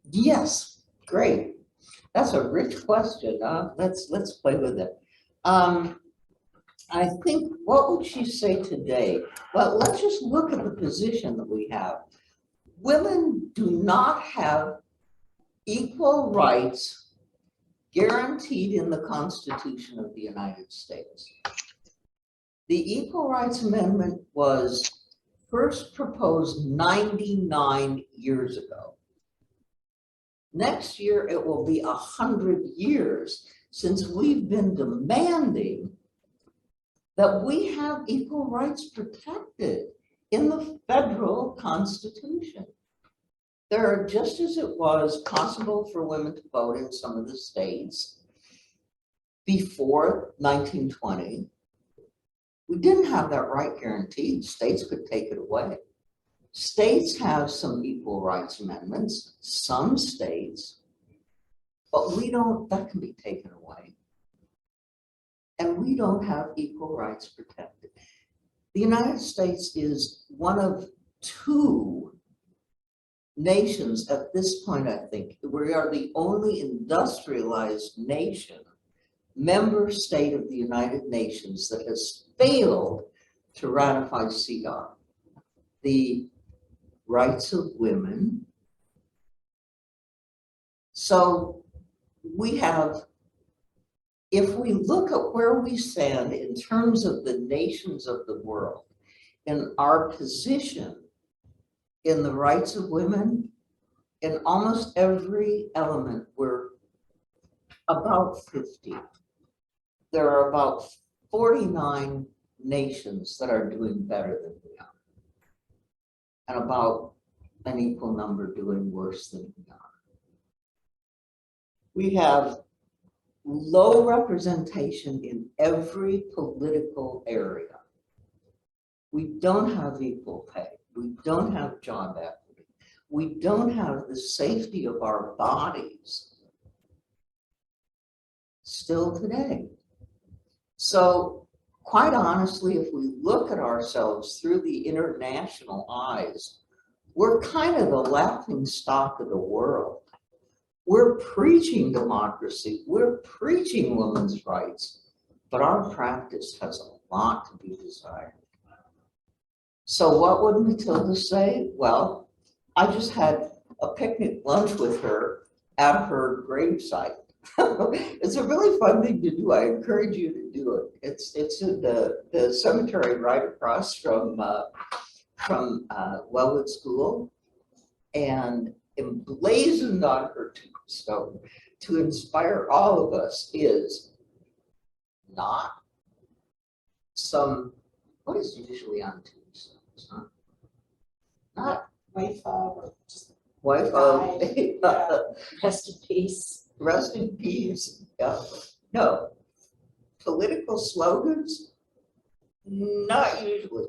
Yes, great. That's a rich question. Let's play with it. I think, what would she say today? Well, let's just look at the position that we have. Women do not have equal rights guaranteed in the Constitution of the United States. The Equal Rights Amendment was first proposed 99 years ago. Next year, it will be 100 years since we've been demanding that we have equal rights protected in the federal Constitution. There are, just as it was possible for women to vote in some of the states before 1920, we didn't have that right guaranteed. States could take it away. States have some equal rights amendments, some states, but we don't, that can be taken away. And we don't have equal rights protected. The United States is one of 2 nations at this point, I think. We are the only industrialized nation, member state of the United Nations, that has failed to ratify CEDAW, the rights of women. So we have, if we look at where we stand in terms of the nations of the world and our position in the rights of women, in almost every element, we're about 50. There are about 49 nations that are doing better than we are, and about an equal number doing worse than we are. We have low representation in every political area. We don't have equal pay. We don't have job equity. We don't have the safety of our bodies still today. So quite honestly, if we look at ourselves through the international eyes, we're kind of the laughing stock of the world. We're preaching democracy, we're preaching women's rights, but our practice has a lot to be desired. So what would Matilda say? Well, I just had a picnic lunch with her at her gravesite. It's a really fun thing to do. I encourage you to do it. It's in the cemetery right across from Wellwood School, and emblazoned on her tombstone to inspire all of us is not some, what is usually on tombstones, huh? Not Wife of, or just wife of, died, yeah. Rest in peace. rest in peace. No, political slogans, not usually.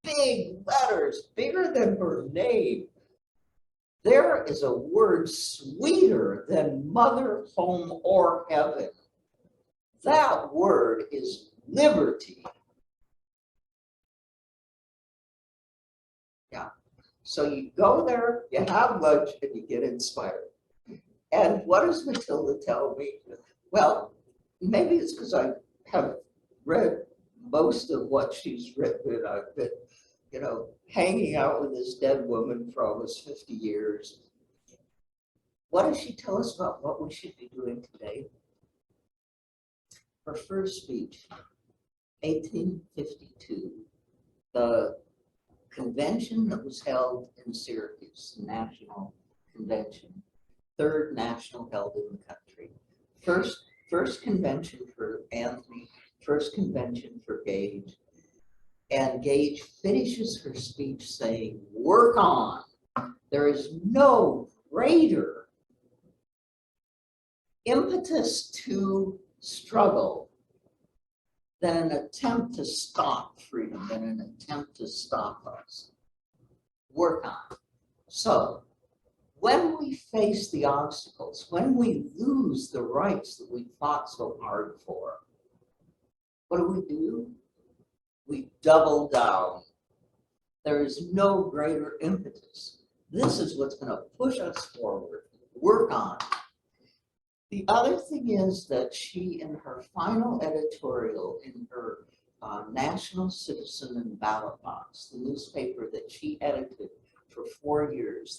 Big letters, bigger than her name. There is a word sweeter than mother, home, or heaven. That word is liberty. Yeah. So you go there, you have lunch, and you get inspired. And what does Matilda tell me? Well, maybe it's because I have read most of what she's written, and I've been, hanging out with this dead woman for almost 50 years. What does she tell us about what we should be doing today? Her first speech, 1852, the convention that was held in Syracuse, the National Convention, third national held in the country. First convention for Anthony, first convention for Gage. And Gage finishes her speech saying, work on. There is no greater impetus to struggle than an attempt to stop freedom, than an attempt to stop us. Work on. So when we face the obstacles, when we lose the rights that we fought so hard for, what do? We double down. There is no greater impetus. This is what's going to push us forward. Work on. The other thing is that she, in her final editorial in her National Citizen and Ballot Box, the newspaper that she edited for 4 years,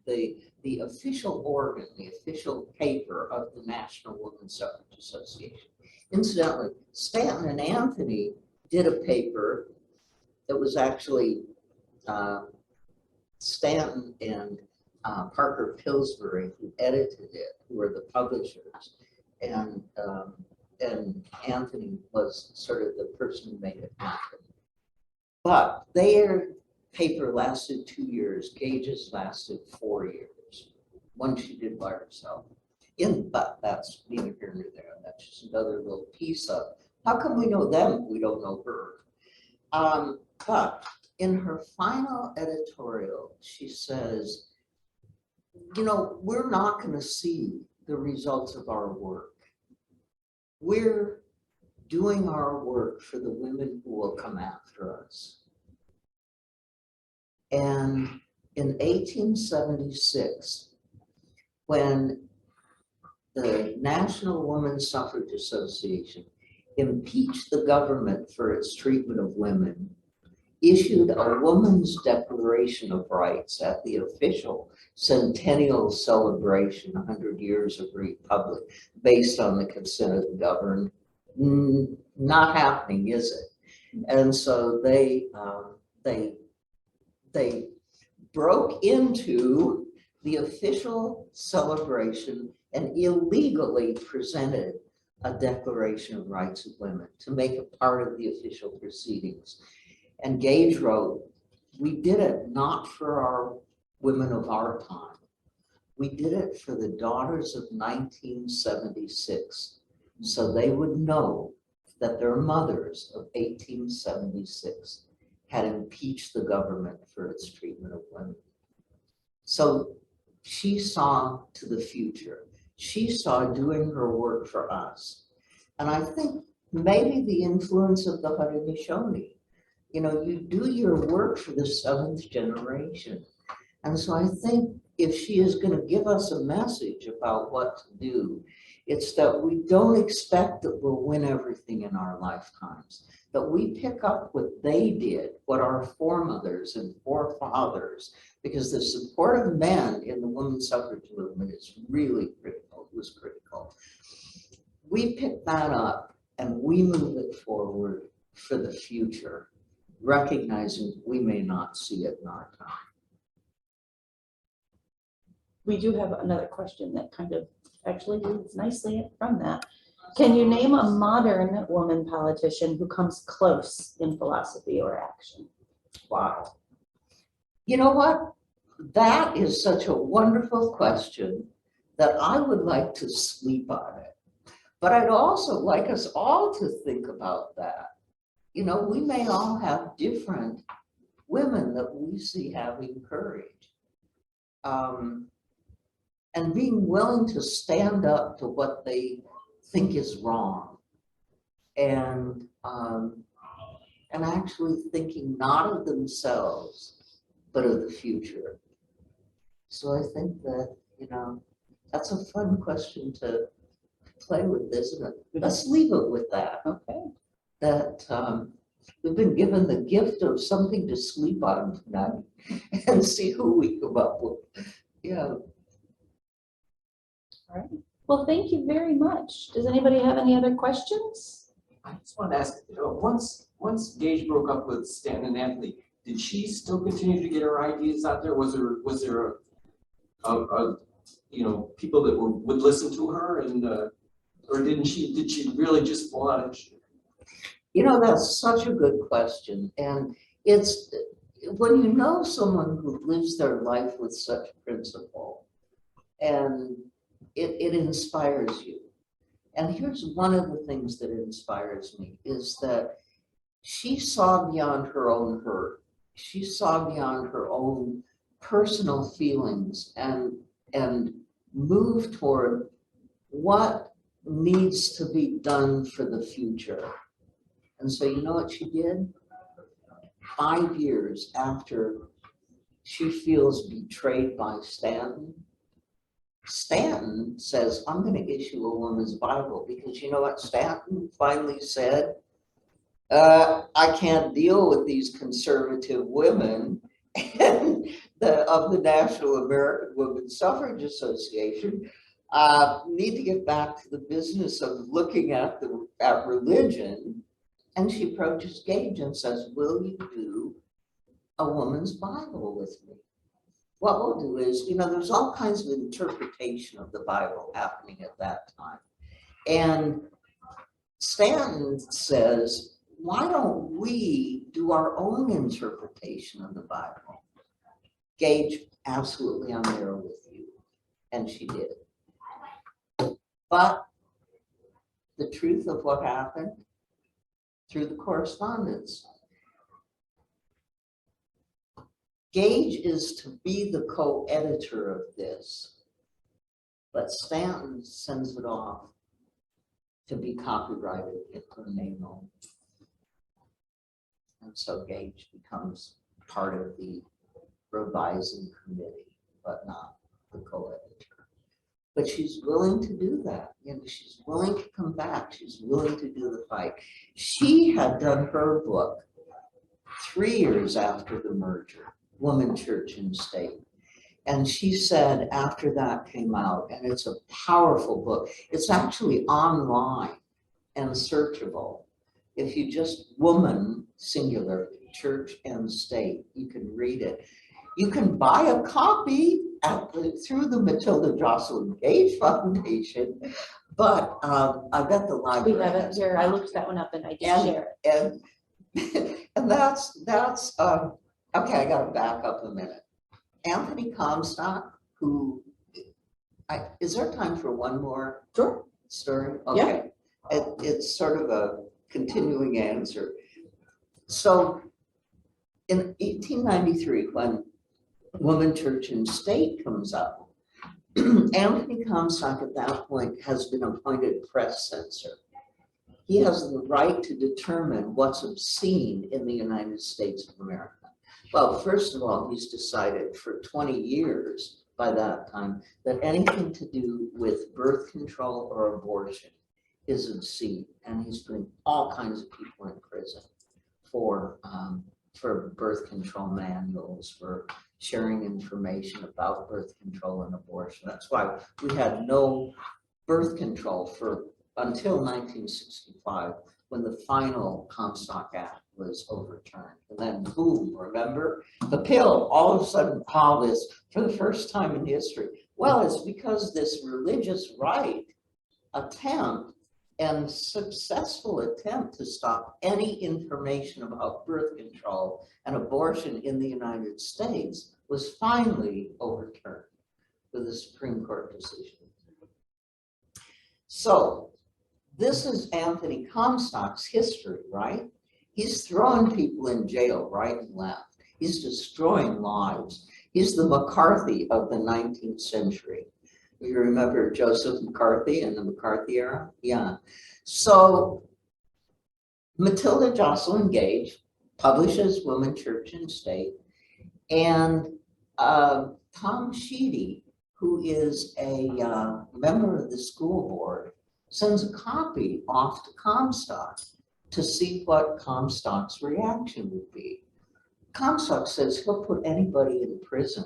the official organ, the official paper of the National Women's Suffrage Association. Incidentally, Stanton and Anthony did a paper that was actually Stanton and Parker Pillsbury, who edited it, who were the publishers, and Anthony was sort of the person who made it happen. But their paper lasted 2 years. Gage's lasted 4 years. One she did by herself. But that's neither here nor there. That's just another little piece of how come we know them if we don't know her. But in her final editorial, she says, we're not going to see the results of our work. We're doing our work for the women who will come after us. And in 1876, when the National Women's Suffrage Association impeached the government for its treatment of women, issued a Woman's Declaration of Rights at the official centennial celebration, 100 years of Republic, based on the consent of the governed. Not happening, is it? And so they broke into the official celebration and illegally presented a Declaration of Rights of Women to make it part of the official proceedings. And Gage wrote, we did it not for our women of our time. We did it for the daughters of 1976, so they would know that their mothers of 1876 had impeached the government for its treatment of women. So she saw to the future. She saw doing her work for us. And I think maybe the influence of the Haudenosaunee, you do your work for the 7th generation. And so I think if she is going to give us a message about what to do, it's that we don't expect that we'll win everything in our lifetimes, that we pick up what they did, what our foremothers and forefathers, because the support of men in the women's suffrage movement is really critical, it was critical. We pick that up and we move it forward for the future, recognizing we may not see it in our time. We do have another question that kind of actually leads nicely from that. Can you name a modern woman politician who comes close in philosophy or action? Wow. You know what? That is such a wonderful question that I would like to sleep on it. But I'd also like us all to think about that. You know, we may all have different women that we see having courage. And being willing to stand up to what they think is wrong. And actually thinking not of themselves, but of the future. So I think that, you know, that's a fun question to play with, isn't it? Let's leave it with that. Okay. That we've been given the gift of something to sleep on tonight and see who we come up with. Yeah. All right. Well, thank you very much. Does anybody have any other questions? I just wanted to ask, once Gage broke up with Stanton and Anthony, did she still continue to get her ideas out there? Was there a you know, people that would listen to her, and or did she really just fall out of? You know, that's such a good question. And it's when you know someone who lives their life with such principle, and it inspires you. And here's one of the things that inspires me is that she saw beyond her own hurt. She saw beyond her own personal feelings and moved toward what needs to be done for the future. And so you know what she did? 5 years after she feels betrayed by Stanton, Stanton says, I'm going to issue a woman's Bible, because you know what Stanton finally said? I can't deal with these conservative women and of the National American Women's Suffrage Association. Need to get back to the business of looking at religion. And she approaches Gage and says, will you do a woman's Bible with me? What we'll do is, you know, there's all kinds of interpretation of the Bible happening at that time. And Stanton says, why don't we do our own interpretation of the Bible? Gage, absolutely, I'm there with you. And she did. But the truth of what happened through the correspondence, Gage is to be the co-editor of this, but Stanton sends it off to be copyrighted in her name only. And so Gage becomes part of the revising committee, but not the co-editor. But she's willing to do that. You know, she's willing to come back. She's willing to do the fight. She had done her book 3 years after the merger, Woman, Church, and State. And she said after that came out, and it's a powerful book. It's actually online and searchable. If you just woman, singular, church and state, you can read it. You can buy a copy through the Matilda Jocelyn Gage Foundation, but I bet the library. We have it here. I looked that one up and I did share it. And that's okay, I gotta back up a minute. Anthony Comstock, who, is there time for one more story? Okay. It's sort of a continuing answer. So in 1893, when Woman, Church, and State comes up, Anthony Comstock at that point has been appointed press censor. He has the right to determine what's obscene in the United States of America. Well, first of all, he's decided for 20 years by that time that anything to do with birth control or abortion is obscene. And he's putting all kinds of people in prison for for birth control manuals, for sharing information about birth control and abortion. That's why we had no birth control until 1965, when the final Comstock Act was overturned. And then boom, remember? The pill, all of a sudden, all this, for the first time in history. Well, it's because this religious right attempt and successful attempt to stop any information about birth control and abortion in the United States was finally overturned with a Supreme Court decision. So this is Anthony Comstock's history, right? He's throwing people in jail right and left. He's destroying lives. He's the McCarthy of the 19th century. You remember Joseph McCarthy in the McCarthy era? Yeah. So Matilda Jocelyn Gage publishes Woman, Church, and State. And Tom Sheedy, who is a member of the school board, sends a copy off to Comstock to see what Comstock's reaction would be. Comstock says he'll put anybody in prison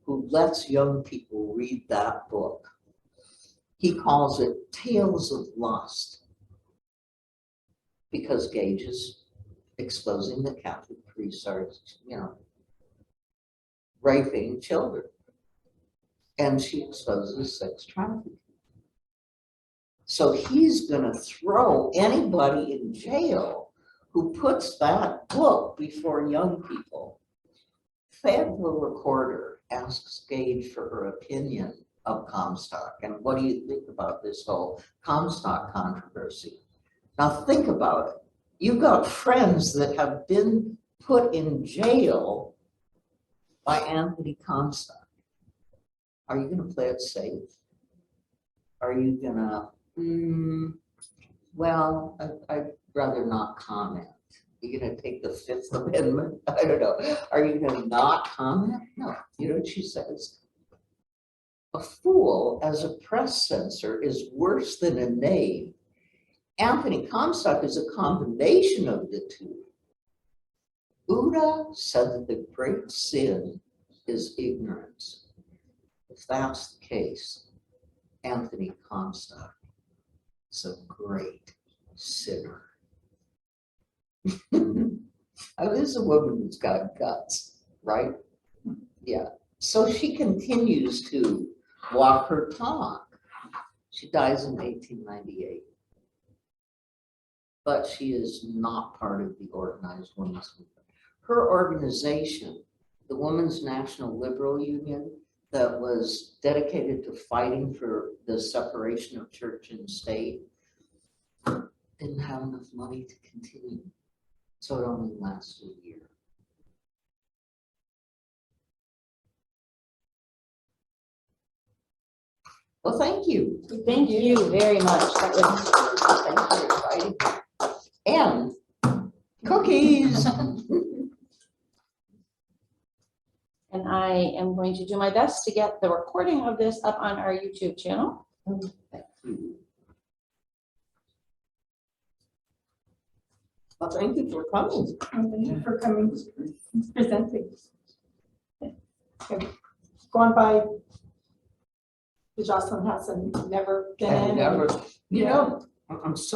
who lets young people read that book. He calls it Tales of Lust, because Gage is exposing the Catholic priests are, raping children. And she exposes sex trafficking. So he's gonna throw anybody in jail who puts that book before young people. Fayetteville Recorder asks Gage for her opinion of Comstock. And what do you think about this whole Comstock controversy? Now think about it. You've got friends that have been put in jail by Anthony Comstock. Are you gonna play it safe? Are you gonna, well, I'd rather not comment. You're gonna take the Fifth Amendment? I don't know. Are you gonna not comment? No. You know what she says? A fool as a press censor is worse than a knave. Anthony Comstock is a combination of the two. Buddha said that the great sin is ignorance. If that's the case, Anthony Comstock is a great sinner. This is a woman who's got guts, right? Yeah. So she continues to walk her talk. She dies in 1898. But she is not part of the organized women's movement. Her organization, the Women's National Liberal Union, that was dedicated to fighting for the separation of church and state, didn't have enough money to continue. So it only lasted a year. Well, thank you. Thank you very much. That was, Thanks for inviting me. And cookies. and I am going to do my best to get the recording of this up on our YouTube channel. Thank you. Well, thank you for coming. Thank you for coming, presenting. Okay. Going by the Jocelyn house and never been And in. never, I'm so